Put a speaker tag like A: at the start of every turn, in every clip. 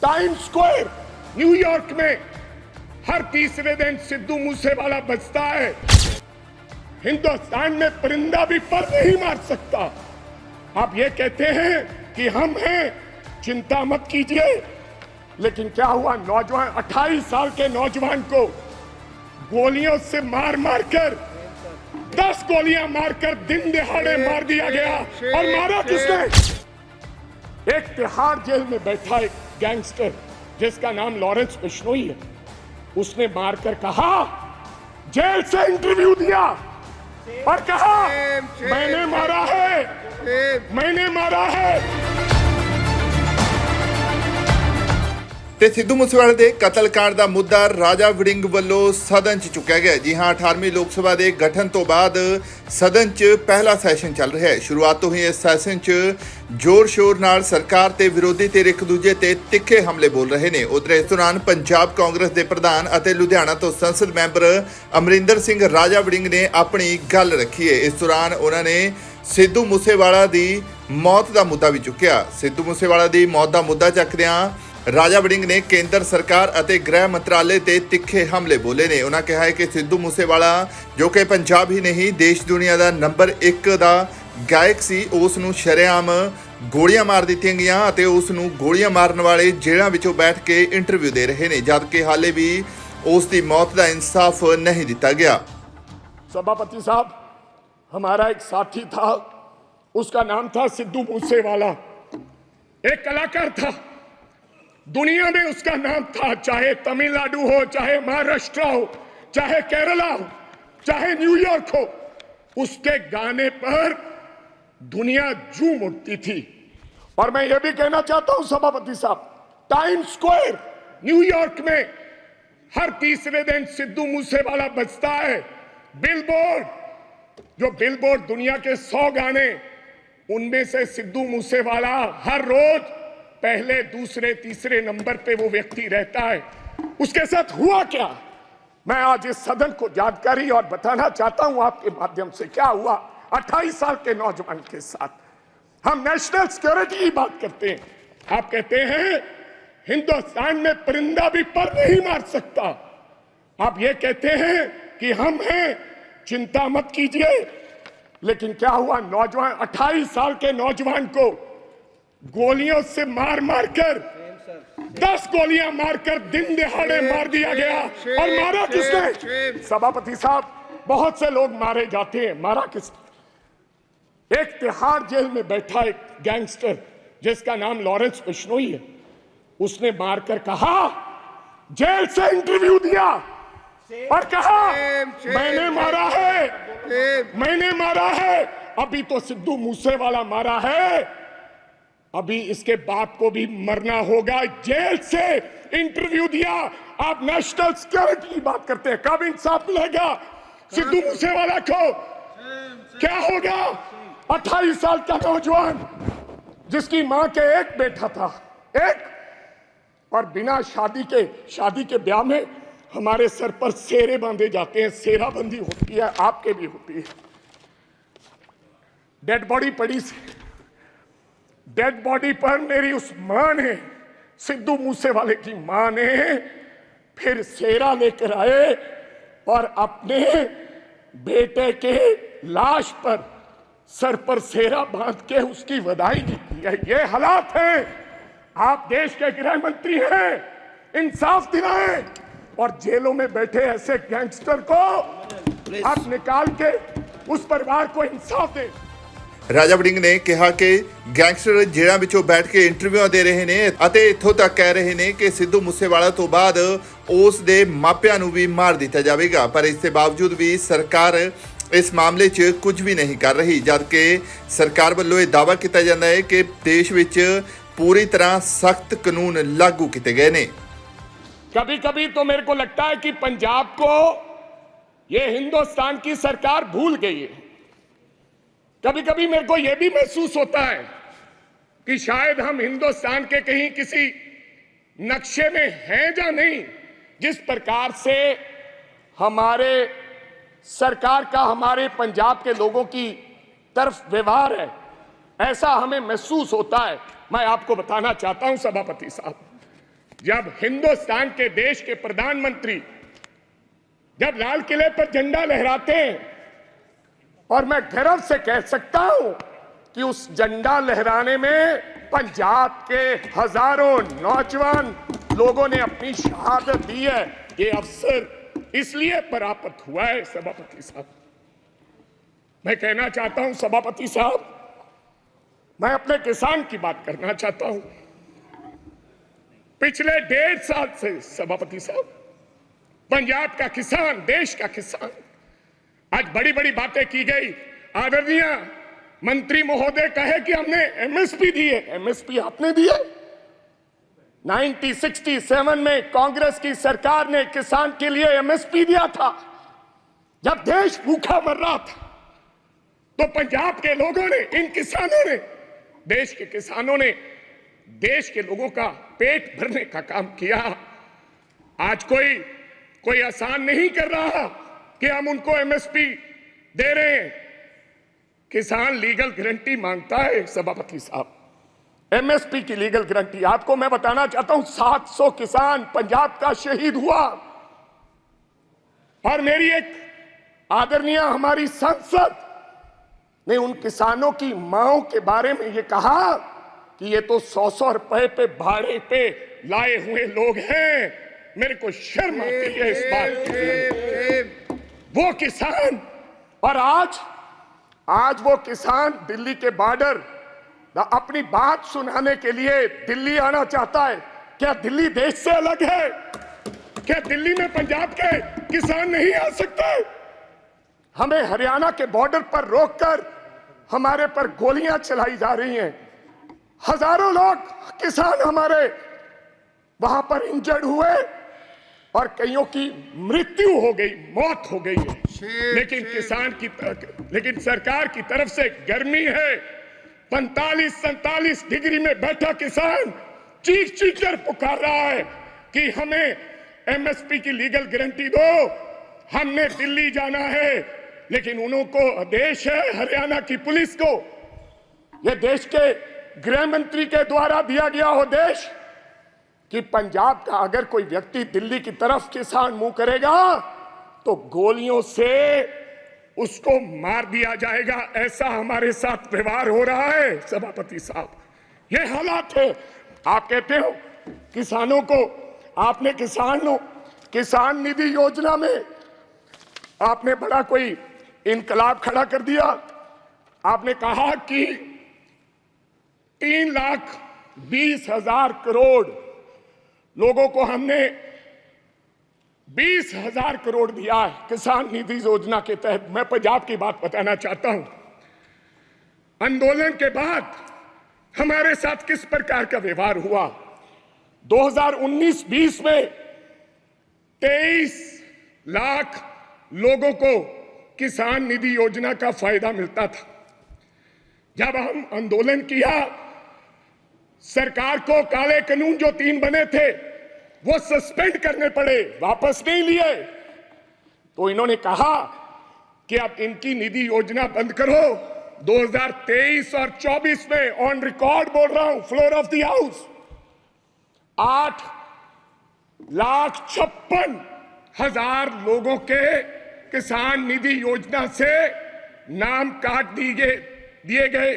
A: Time square New York में हर तीसरे दिन सिद्धू मूसेवाला बजता है। हिंदुस्तान में परिंदा भी पर नहीं मार सकता। आप ये कहते हैं कि हम हैं, चिंता मत कीजिए। लेकिन क्या हुआ? नौजवान 28 साल के नौजवान को गोलियों से मार मारकर 10 गोलियां मारकर दिन दहाड़े मार दिया गया। और मारा किसने? एक तिहाड़ जेल में बैठा एक गैंगस्टर जिसका नाम लॉरेंस बिश्नोई है, उसने मारकर कहा, जेल से इंटरव्यू दिया और कहा मैंने मारा है, मैंने मारा है।
B: ਤੇ ਸਿੱਧੂ ਮੂਸੇਵਾਲੇ ਦੇ ਕਤਲकांड ਦਾ ਮੁੱਦਾ ਰਾਜਾ ਵੜਿੰਗ ਵੱਲੋਂ ਸਦਨ 'ਚ ਚੁੱਕਿਆ ਗਿਆ। ਜੀ ਹਾਂ, 18ਵੀਂ ਲੋਕ ਸਭਾ ਦੇ ਗਠਨ ਤੋਂ ਬਾਅਦ ਸਦਨ 'ਚ ਪਹਿਲਾ ਸੈਸ਼ਨ ਚੱਲ ਰਿਹਾ ਹੈ। ਸ਼ੁਰੂਆਤ ਤੋਂ ਹੀ ਇਸ ਸੈਸ਼ਨ 'ਚ ਜ਼ੋਰ-ਸ਼ੋਰ ਨਾਲ ਸਰਕਾਰ ਤੇ ਵਿਰੋਧੀ ਧਿਰ ਇੱਕ ਦੂਜੇ ਤੇ ਤਿੱਖੇ ਹਮਲੇ ਬੋਲ ਰਹੇ ਨੇ। ਉਧਰ ਇਸ ਦੌਰਾਨ ਪੰਜਾਬ ਕਾਂਗਰਸ ਦੇ ਪ੍ਰਧਾਨ ਅਤੇ ਲੁਧਿਆਣਾ ਤੋਂ ਸੰਸਦ ਮੈਂਬਰ ਅਮਰਿੰਦਰ ਸਿੰਘ ਰਾਜਾ ਵੜਿੰਗ ਨੇ ਆਪਣੀ ਗੱਲ ਰੱਖੀ ਹੈ। ਇਸ ਦੌਰਾਨ ਉਹਨਾਂ ਨੇ ਸਿੱਧੂ ਮੂਸੇਵਾਲਾ ਦੀ ਮੌਤ ਦਾ ਮੁੱਦਾ ਵੀ ਚੁੱਕਿਆ। ਸਿੱਧੂ ਮੂਸੇਵਾਲਾ ਦੀ ਮੌਤ ਦਾ ਮੁੱਦਾ ਚੱਕਦਿਆਂ ਰਾਜਾ ਵੜਿੰਗ ਨੇ ਕੇਂਦਰ ਸਰਕਾਰ ਅਤੇ ਗ੍ਰਹਿ ਮੰਤਰਾਲੇ ਤੇ ਤਿੱਖੇ ਹਮਲੇ ਬੋਲੇ ਨੇ। ਉਹਨਾਂ ਕਿਹਾ ਹੈ ਕਿ ਸਿੱਧੂ ਮੂਸੇਵਾਲਾ ਜੋ ਕਿ ਪੰਜਾਬ ਹੀ ਨਹੀਂ ਦੇਸ਼ ਦੁਨੀਆ ਦਾ ਨੰਬਰ 1 ਦਾ ਗਾਇਕ ਸੀ, ਉਸ ਨੂੰ ਸ਼ਰੇਆਮ ਗੋਲੀਆਂ ਮਾਰ ਦਿੱਤੀਆਂ ਗਈਆਂ ਅਤੇ ਉਸ ਨੂੰ ਗੋਲੀਆਂ ਮਾਰਨ ਵਾਲੇ ਜੇਲ੍ਹਾਂ ਵਿੱਚੋਂ ਬੈਠ ਕੇ ਇੰਟਰਵਿਊ ਦੇ ਰਹੇ ਨੇ, ਜਦ ਕਿ ਹਾਲੇ ਵੀ ਉਸ ਦੀ ਮੌਤ ਦਾ ਇਨਸਾਫ नहीं ਦਿੱਤਾ ਗਿਆ।
A: सभापति साहब, हमारा एक साथी था, उसका नाम था सिद्धू मूसेवाला। एक कलाकार था, दुनिया में उसका नाम था। चाहे तमिलनाडु हो, चाहे महाराष्ट्र हो, चाहे केरला हो, चाहे न्यूयॉर्क हो, उसके गाने पर दुनिया झूम उठती थी। और मैं ये भी कहना चाहता हूं सभापति साहब, टाइम स्क्वायर न्यूयॉर्क में हर तीसरे दिन सिद्धू मूसेवाला बजता है। बिलबोर्ड, जो बिलबोर्ड दुनिया के 100 गाने, उनमें से सिद्धू मूसेवाला हर रोज पहले, दूसरे, तीसरे नंबर पे वो व्यक्ति रहता है। उसके साथ हुआ क्या, मैं आज इस सदन को जानकारी और बताना चाहता हूं आपके माध्यम से। क्या हुआ 28 साल के नौजवान के साथ? हम नेशनल सिक्योरिटी की बात करते हैं, आप कहते हैं हिंदुस्तान में परिंदा भी पर नहीं मार सकता। आप ये कहते हैं कि हम हैं, चिंता मत कीजिए। लेकिन क्या हुआ? नौजवान 28 साल के नौजवान को गोलियों से मार मारकर 10 गोलियां मारकर दिन दहाड़े मार दिया गया। और मारा किसने? सभापति साहब, बहुत से लोग मारे जाते हैं, मारा किसने? एक तिहाड़ जेल में बैठा एक गैंगस्टर जिसका नाम लॉरेंस बिश्नोई है, उसने मारकर कहा, जेल से इंटरव्यू दिया और कहा मैंने मारा है, मैंने मारा है। अभी तो सिद्धू मूसेवाला मारा है, अभी इसके बाप को भी मरना होगा। जेल से इंटरव्यू दिया। आप नेशनल सिक्योरिटी की बात करते हैं, कब इंसाफ मिलेगा सिद्धू मूसेवाला को? क्या होगा? 28 साल का नौजवान जिसकी मां के एक बेटा था, एक, और बिना शादी के ब्याह में हमारे सर पर सेरे बांधे जाते हैं, सेराबंदी होती है, आपके भी होती है। डेड बॉडी पड़ी, डेड बॉडी पर मेरी उस मां ने, सिद्धू मूसेवाले की मां ने फिर सेरा लेकर आए और अपने बेटे के लाश पर सर पर सेरा बांध के उसकी बधाई दी है। ये हालात हैं। आप देश के गृह मंत्री हैं, इंसाफ दिलाएं और जेलों में बैठे ऐसे गैंगस्टर को आप निकाल के उस परिवार को इंसाफ दें।
B: ਰਾਜਾ ਵੜਿੰਗ ਨੇ ਕਿਹਾ ਕਿ ਗੈਂਗਸਟਰ ਜੇਲ੍ਹਾਂ ਵਿੱਚੋਂ ਬੈਠ ਕੇ ਇੰਟਰਵਿਊਆਂ ਦੇ ਰਹੇ ਨੇ ਅਤੇ ਇੱਥੋਂ ਤੱਕ ਕਹਿ ਰਹੇ ਨੇ ਕਿ ਸਿੱਧੂ ਮੂਸੇਵਾਲਾ ਤੋਂ ਬਾਅਦ ਉਸ ਦੇ ਮਾਪਿਆਂ ਨੂੰ ਵੀ ਮਾਰ ਦਿੱਤਾ ਜਾਵੇਗਾ। ਪਰ ਇਸ ਦੇ ਬਾਵਜੂਦ ਵੀ ਸਰਕਾਰ ਇਸ ਮਾਮਲੇ 'ਚ ਕੁਝ ਵੀ ਨਹੀਂ ਕਰ ਰਹੀ, ਜਦਕਿ ਸਰਕਾਰ ਵੱਲੋਂ ਇਹ ਦਾਅਵਾ ਕੀਤਾ ਜਾਂਦਾ ਹੈ ਕਿ ਦੇਸ਼ ਵਿੱਚ ਪੂਰੀ ਤਰ੍ਹਾਂ ਸਖਤ ਕਾਨੂੰਨ ਲਾਗੂ ਕੀਤੇ ਗਏ ਨੇ।
A: कभी कभी तो मेरे को लगता है कि पंजाब को ये हिंदुस्तान की सरकार भूल गई है। कभी कभी मेरे को यह भी महसूस होता है कि शायद हम हिंदुस्तान के कहीं किसी नक्शे में हैं या नहीं। जिस प्रकार से हमारे सरकार का हमारे पंजाब के लोगों की तरफ व्यवहार है, ऐसा हमें महसूस होता है। मैं आपको बताना चाहता हूं सभापति साहब, जब हिंदुस्तान के देश के प्रधानमंत्री जब लाल किले पर झंडा लहराते हैं, और मैं गर्व से कह सकता हूं कि उस झंडा लहराने में पंजाब के हजारों नौजवान लोगों ने अपनी शहादत दी है। ये अवसर इसलिए प्राप्त हुआ है सभापति साहब। मैं कहना चाहता हूं सभापति साहब, मैं अपने किसान की बात करना चाहता हूं। पिछले 1.5 साल से सभापति साहब पंजाब का किसान, देश का किसान, आज बड़ी बड़ी बातें की गई। आदरणीय मंत्री महोदय कहे कि हमने एमएसपी दी है। एमएसपी आपने दी है? 1967 में कांग्रेस की सरकार ने किसान के लिए एमएसपी दिया था, जब देश भूखा मर रहा था। तो पंजाब के लोगों ने, इन किसानों ने, देश के किसानों ने देश के लोगों का पेट भरने का काम किया। आज कोई आसान नहीं कर रहा कि हम उनको एमएसपी दे रहे हैं। किसान लीगल गारंटी मांगता है सभापति साहब, एमएसपी की लीगल गारंटी। आपको मैं बताना चाहता हूं 700 किसान पंजाब का शहीद हुआ। और मेरी एक आदरणीय हमारी सांसद ने उन किसानों की मांओं के बारे में ये कहा कि ये तो 100-100 रुपए पे भाड़े पे लाए हुए लोग हैं। मेरे को शर्म आती है इस बात की। वो किसान, और आज वो किसान दिल्ली के बॉर्डर अपनी बात सुनाने के लिए दिल्ली आना चाहता है। क्या दिल्ली देश से अलग है? क्या दिल्ली में पंजाब के किसान नहीं आ सकते? हमें हरियाणा के बॉर्डर पर रोककर हमारे पर गोलियां चलाई जा रही हैं। हजारों लोग किसान हमारे वहां पर इंजर्ड हुए और कईयों की मृत्यु हो गई, मौत हो गई है। लेकिन सरकार की तरफ से गर्मी है। 45-47 डिग्री में बैठा किसान चीख कर पुकार रहा है कि हमें एमएसपी की लीगल गारंटी दो, हमने दिल्ली जाना है। लेकिन उनको आदेश है हरियाणा की पुलिस को, यह देश के गृह मंत्री के द्वारा दिया गया आदेश कि पंजाब का अगर कोई व्यक्ति दिल्ली की तरफ किसान मुंह करेगा तो गोलियों से उसको मार दिया जाएगा। ऐसा हमारे साथ व्यवहार हो रहा है सभापति साहब। ये हालात है। आप कहते हो किसानों को, आपने किसान निधि योजना में आपने बड़ा कोई इनकलाब खड़ा कर दिया। आपने कहा कि 3,20,000 करोड़ लोगों को हमने 20,000 करोड़ दिया है किसान निधि योजना के तहत। मैं पंजाब की बात बताना चाहता हूं। आंदोलन के बाद हमारे साथ किस प्रकार का व्यवहार हुआ। 2019-20 में 23 लाख लोगों को किसान निधि योजना का फायदा मिलता था। जब हम आंदोलन किया, सरकार को काले कानून जो 3 बने थे वो सस्पेंड करने पड़े, वापस नहीं लिए। तो इन्होंने कहा कि अब इनकी निधि योजना बंद करो। 2023 और 24 में ऑन रिकॉर्ड बोल रहा हूं, फ्लोर ऑफ द हाउस, 8,56,000 लोगों के किसान निधि योजना से नाम काट दिए गए।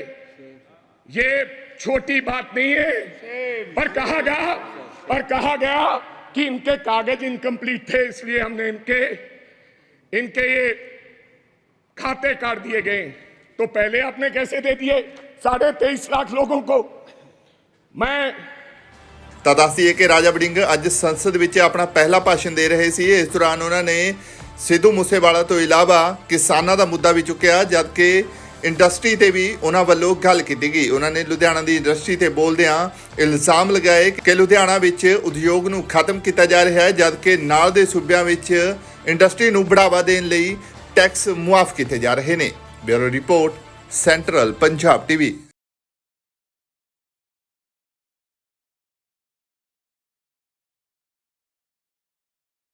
A: ये छोटी बात नहीं है। पर कहा गया कि इनके कागज इनकम्प्लीट थे, इसलिए हमने इनके ये खाते काट दिए गए। तो पहले आपने कैसे दे दिए 23.5 लाख लोगों को?
B: ਤਾਂ ਦੱਸੀਏ ਕਿ ਰਾਜਾ ਵੜਿੰਗ ਅੱਜ ਸੰਸਦ ਵਿੱਚ ਆਪਣਾ ਪਹਿਲਾ ਭਾਸ਼ਣ ਦੇ ਰਹੇ ਸੀ। ਇਸ ਦੌਰਾਨ ਉਹਨਾਂ ਨੇ ਸਿੱਧੂ ਮੂਸੇਵਾਲਾ ਤੋਂ ਇਲਾਵਾ ਕਿਸਾਨਾਂ ਦਾ ਮੁੱਦਾ ਵੀ ਚੁੱਕਿਆ, ਜਦਕਿ ਇੰਡਸਟਰੀ ਤੇ ਵੀ ਉਹਨਾਂ ਵੱਲੋਂ ਗੱਲ ਕੀਤੀ ਗਈ। ਉਹਨਾਂ ਨੇ ਲੁਧਿਆਣਾ ਦੀ ਇੰਡਸਟਰੀ ਤੇ ਬੋਲਦਿਆਂ ਇਲਜ਼ਾਮ ਲਗਾਏ ਕਿ ਲੁਧਿਆਣਾ ਵਿੱਚ ਉਦਯੋਗ ਨੂੰ ਖਤਮ ਕੀਤਾ ਜਾ ਰਿਹਾ ਹੈ, ਜਦਕਿ ਨਾਲ ਦੇ ਸੂਬਿਆਂ ਵਿੱਚ ਇੰਡਸਟਰੀ ਨੂੰ ਬੜਾਵਾ ਦੇਣ ਲਈ ਟੈਕਸ ਮੁਆਫ ਕੀਤੇ ਜਾ ਰਹੇ ਨੇ। Bureau report, central Punjab TV.